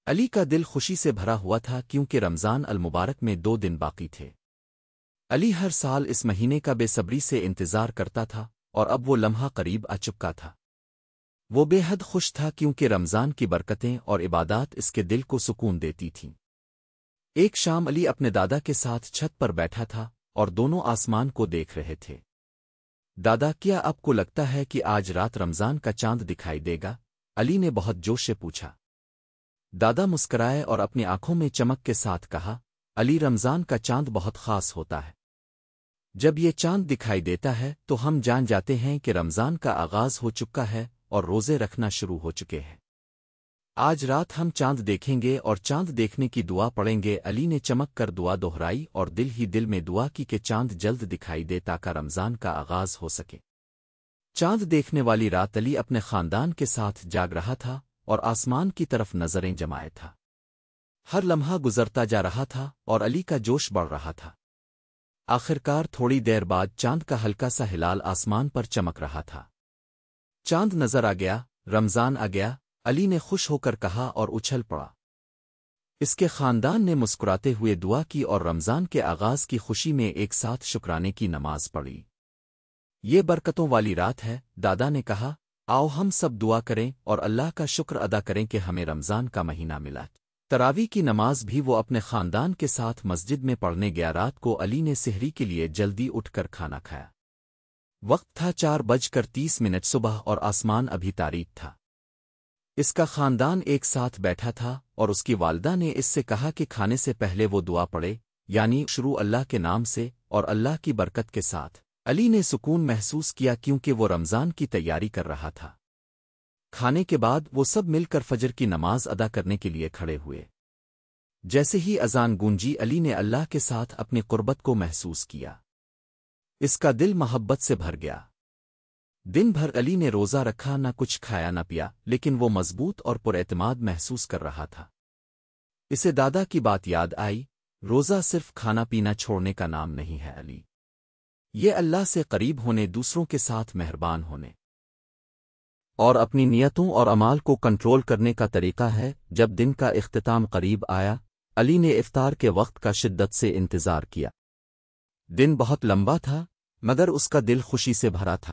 علی کا دل خوشی سے بھرا ہوا تھا کیونکہ رمضان المبارک میں 2 دن باقی تھے۔ علی ہر سال اس مہینے کا بے صبری سے انتظار کرتا تھا اور اب وہ لمحہ قریب آ چکا تھا۔ وہ بے حد خوش تھا کیونکہ رمضان کی برکتیں اور عبادات اس کے دل کو سکون دیتی تھیں۔ ایک شام علی اپنے دادا کے ساتھ چھت پر بیٹھا تھا اور دونوں آسمان کو دیکھ رہے تھے۔ دادا، کیا آپ کو لگتا ہے کہ آج رات رمضان کا چاند دکھائی دے گا؟ علی نے بہت جوش سے پوچھا۔ دادا مسکرائے اور اپنی آنکھوں میں چمک کے ساتھ کہا، علی، رمضان کا چاند بہت خاص ہوتا ہے۔ جب یہ چاند دکھائی دیتا ہے تو ہم جان جاتے ہیں کہ رمضان کا آغاز ہو چکا ہے اور روزے رکھنا شروع ہو چکے ہیں۔ آج رات ہم چاند دیکھیں گے اور چاند دیکھنے کی دعا پڑھیں گے۔ علی نے چمک کر دعا دہرائی اور دل ہی دل میں دعا کی کہ چاند جلد دکھائی دے تاکہ رمضان کا آغاز ہو سکے۔ چاند دیکھنے والی رات علی اپنے خاندان کے ساتھ جاگ رہا تھا اور آسمان کی طرف نظریں جمائے تھا۔ ہر لمحہ گزرتا جا رہا تھا اور علی کا جوش بڑھ رہا تھا۔ آخرکار تھوڑی دیر بعد چاند کا ہلکا سا ہلال آسمان پر چمک رہا تھا۔ چاند نظر آ گیا، رمضان آ گیا، علی نے خوش ہو کر کہا اور اچھل پڑا۔ اس کے خاندان نے مسکراتے ہوئے دعا کی اور رمضان کے آغاز کی خوشی میں ایک ساتھ شکرانے کی نماز پڑھی۔ یہ برکتوں والی رات ہے، دادا نے کہا، آؤ ہم سب دعا کریں اور اللہ کا شکر ادا کریں کہ ہمیں رمضان کا مہینہ ملا۔ تراویح کی نماز بھی وہ اپنے خاندان کے ساتھ مسجد میں پڑھنے گیا۔ رات کو علی نے سحری کے لیے جلدی اٹھ کر کھانا کھایا۔ وقت تھا 4:30 صبح اور آسمان ابھی تاریک تھا۔ اس کا خاندان ایک ساتھ بیٹھا تھا اور اس کی والدہ نے اس سے کہا کہ کھانے سے پہلے وہ دعا پڑھے، یعنی شروع اللہ کے نام سے اور اللہ کی برکت کے ساتھ۔ علی نے سکون محسوس کیا کیونکہ وہ رمضان کی تیاری کر رہا تھا۔ کھانے کے بعد وہ سب مل کر فجر کی نماز ادا کرنے کے لیے کھڑے ہوئے۔ جیسے ہی اذان گونجی، علی نے اللہ کے ساتھ اپنی قربت کو محسوس کیا۔ اس کا دل محبت سے بھر گیا۔ دن بھر علی نے روزہ رکھا، نہ کچھ کھایا نہ پیا، لیکن وہ مضبوط اور پراعتماد محسوس کر رہا تھا۔ اسے دادا کی بات یاد آئی، روزہ صرف کھانا پینا چھوڑنے کا نام نہیں ہے علی، یہ اللہ سے قریب ہونے، دوسروں کے ساتھ مہربان ہونے اور اپنی نیتوں اور اعمال کو کنٹرول کرنے کا طریقہ ہے۔ جب دن کا اختتام قریب آیا، علی نے افطار کے وقت کا شدت سے انتظار کیا۔ دن بہت لمبا تھا مگر اس کا دل خوشی سے بھرا تھا۔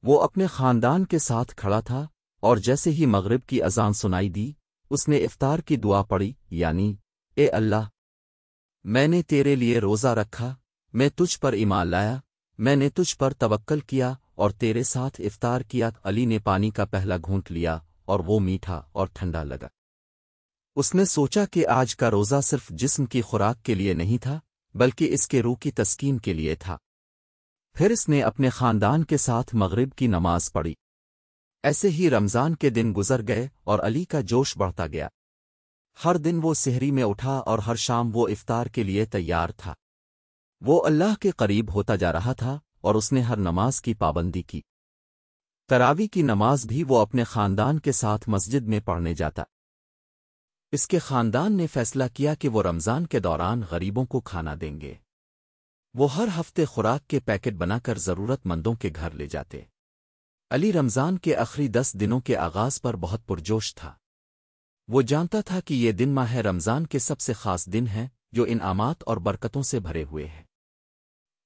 وہ اپنے خاندان کے ساتھ کھڑا تھا اور جیسے ہی مغرب کی اذان سنائی دی، اس نے افطار کی دعا پڑھی، یعنی، اے اللہ، میں نے تیرے لیے روزہ رکھا، میں تجھ پر ایمان لایا، میں نے تجھ پر توکل کیا اور تیرے ساتھ افطار کیا۔ علی نے پانی کا پہلا گھونٹ لیا اور وہ میٹھا اور ٹھنڈا لگا۔ اس نے سوچا کہ آج کا روزہ صرف جسم کی خوراک کے لیے نہیں تھا بلکہ اس کے روح کی تسکین کے لیے تھا۔ پھر اس نے اپنے خاندان کے ساتھ مغرب کی نماز پڑھی۔ ایسے ہی رمضان کے دن گزر گئے اور علی کا جوش بڑھتا گیا۔ ہر دن وہ سحری میں اٹھا اور ہر شام وہ افطار کے لیے تیار تھا۔ وہ اللہ کے قریب ہوتا جا رہا تھا اور اس نے ہر نماز کی پابندی کی۔ تراویح کی نماز بھی وہ اپنے خاندان کے ساتھ مسجد میں پڑھنے جاتا۔ اس کے خاندان نے فیصلہ کیا کہ وہ رمضان کے دوران غریبوں کو کھانا دیں گے۔ وہ ہر ہفتے خوراک کے پیکٹ بنا کر ضرورت مندوں کے گھر لے جاتے۔ علی رمضان کے آخری 10 دنوں کے آغاز پر بہت پرجوش تھا۔ وہ جانتا تھا کہ یہ دن ماہ رمضان کے سب سے خاص دن ہیں جو انعامات اور برکتوں سے بھرے ہوئے ہیں۔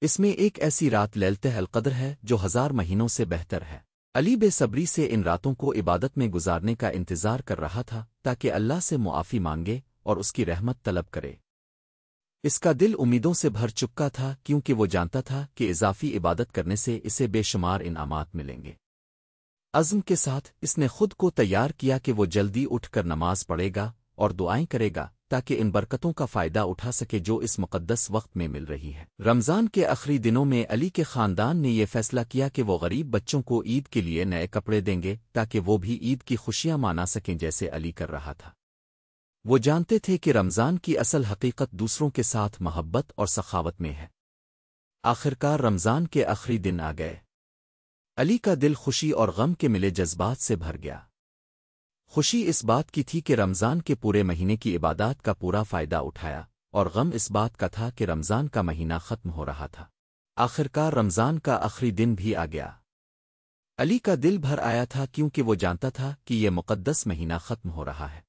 اس میں ایک ایسی رات لیلۃ القدر ہے جو 1000 مہینوں سے بہتر ہے۔ علی بے صبری سے ان راتوں کو عبادت میں گزارنے کا انتظار کر رہا تھا تاکہ اللہ سے معافی مانگے اور اس کی رحمت طلب کرے۔ اس کا دل امیدوں سے بھر چکا تھا کیونکہ وہ جانتا تھا کہ اضافی عبادت کرنے سے اسے بے شمار انعامات ملیں گے۔ عزم کے ساتھ اس نے خود کو تیار کیا کہ وہ جلدی اٹھ کر نماز پڑھے گا اور دعائیں کرے گا تاکہ ان برکتوں کا فائدہ اٹھا سکے جو اس مقدس وقت میں مل رہی ہے۔ رمضان کے آخری دنوں میں علی کے خاندان نے یہ فیصلہ کیا کہ وہ غریب بچوں کو عید کے لیے نئے کپڑے دیں گے تاکہ وہ بھی عید کی خوشیاں منا سکیں جیسے علی کر رہا تھا۔ وہ جانتے تھے کہ رمضان کی اصل حقیقت دوسروں کے ساتھ محبت اور سخاوت میں ہے۔ آخرکار رمضان کے آخری دن آ گئے۔ علی کا دل خوشی اور غم کے ملے جذبات سے بھر گیا۔ خوشی اس بات کی تھی کہ رمضان کے پورے مہینے کی عبادات کا پورا فائدہ اٹھایا، اور غم اس بات کا تھا کہ رمضان کا مہینہ ختم ہو رہا تھا۔ آخرکار رمضان کا آخری دن بھی آ گیا۔ علی کا دل بھر آیا تھا کیونکہ وہ جانتا تھا کہ یہ مقدس مہینہ ختم ہو رہا ہے۔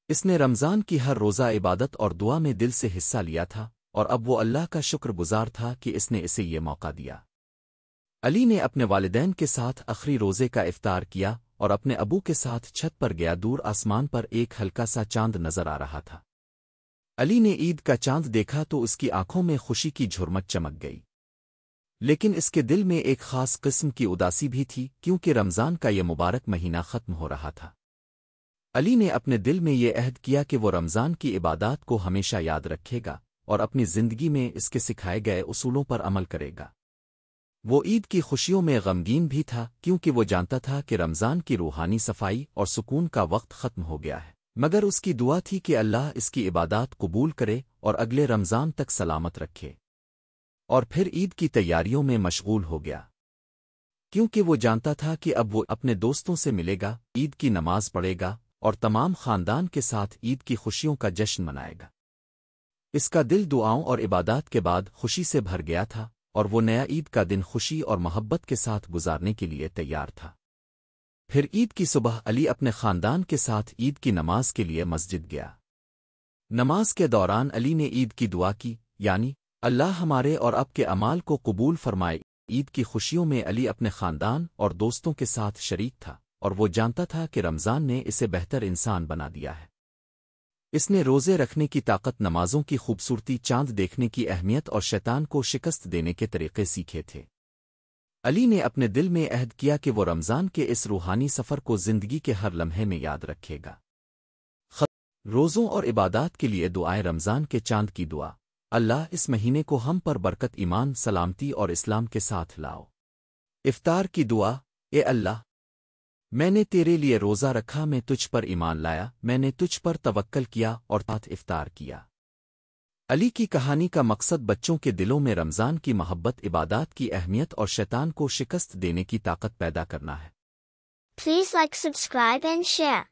اس نے رمضان کی ہر روزہ عبادت اور دعا میں دل سے حصہ لیا تھا، اور اب وہ اللہ کا شکر گزار تھا کہ اس نے اسے یہ موقع دیا۔ علی نے اپنے والدین کے ساتھ آخری روزے کا افطار کیا اور اپنے ابو کے ساتھ چھت پر گیا۔ دور آسمان پر ایک ہلکا سا چاند نظر آ رہا تھا۔ علی نے عید کا چاند دیکھا تو اس کی آنکھوں میں خوشی کی جھرمٹ چمک گئی، لیکن اس کے دل میں ایک خاص قسم کی اداسی بھی تھی، کیونکہ رمضان کا یہ مبارک مہینہ ختم ہو رہا تھا۔ علی نے اپنے دل میں یہ عہد کیا کہ وہ رمضان کی عبادات کو ہمیشہ یاد رکھے گا اور اپنی زندگی میں اس کے سکھائے گئے اصولوں پر عمل کرے گا۔ وہ عید کی خوشیوں میں غمگین بھی تھا، کیونکہ وہ جانتا تھا کہ رمضان کی روحانی صفائی اور سکون کا وقت ختم ہو گیا ہے، مگر اس کی دعا تھی کہ اللہ اس کی عبادات قبول کرے اور اگلے رمضان تک سلامت رکھے۔ اور پھر عید کی تیاریوں میں مشغول ہو گیا، کیونکہ وہ جانتا تھا کہ اب وہ اپنے دوستوں سے ملے گا، عید کی نماز پڑھے گا اور تمام خاندان کے ساتھ عید کی خوشیوں کا جشن منائے گا۔ اس کا دل دعاؤں اور عبادات کے بعد خوشی سے بھر گیا تھا، اور وہ نیا عید کا دن خوشی اور محبت کے ساتھ گزارنے کے لیے تیار تھا۔ پھر عید کی صبح علی اپنے خاندان کے ساتھ عید کی نماز کے لیے مسجد گیا۔ نماز کے دوران علی نے عید کی دعا کی، یعنی اللہ ہمارے اور آپ کے اعمال کو قبول فرمائے۔ عید کی خوشیوں میں علی اپنے خاندان اور دوستوں کے ساتھ شریک تھا، اور وہ جانتا تھا کہ رمضان نے اسے بہتر انسان بنا دیا ہے۔ اس نے روزے رکھنے کی طاقت، نمازوں کی خوبصورتی، چاند دیکھنے کی اہمیت اور شیطان کو شکست دینے کے طریقے سیکھے تھے۔ علی نے اپنے دل میں عہد کیا کہ وہ رمضان کے اس روحانی سفر کو زندگی کے ہر لمحے میں یاد رکھے گا۔ روزوں اور عبادات کے لیے دعائیں۔ رمضان کے چاند کی دعا: اللہ اس مہینے کو ہم پر برکت، ایمان، سلامتی اور اسلام کے ساتھ لاؤ۔ افطار کی دعا: اے اللہ، میں نے تیرے لیے روزہ رکھا، میں تجھ پر ایمان لایا، میں نے تجھ پر توکل کیا اور ساتھ افطار کیا۔ علی کی کہانی کا مقصد بچوں کے دلوں میں رمضان کی محبت، عبادات کی اہمیت اور شیطان کو شکست دینے کی طاقت پیدا کرنا ہے۔ Please like, subscribe and share.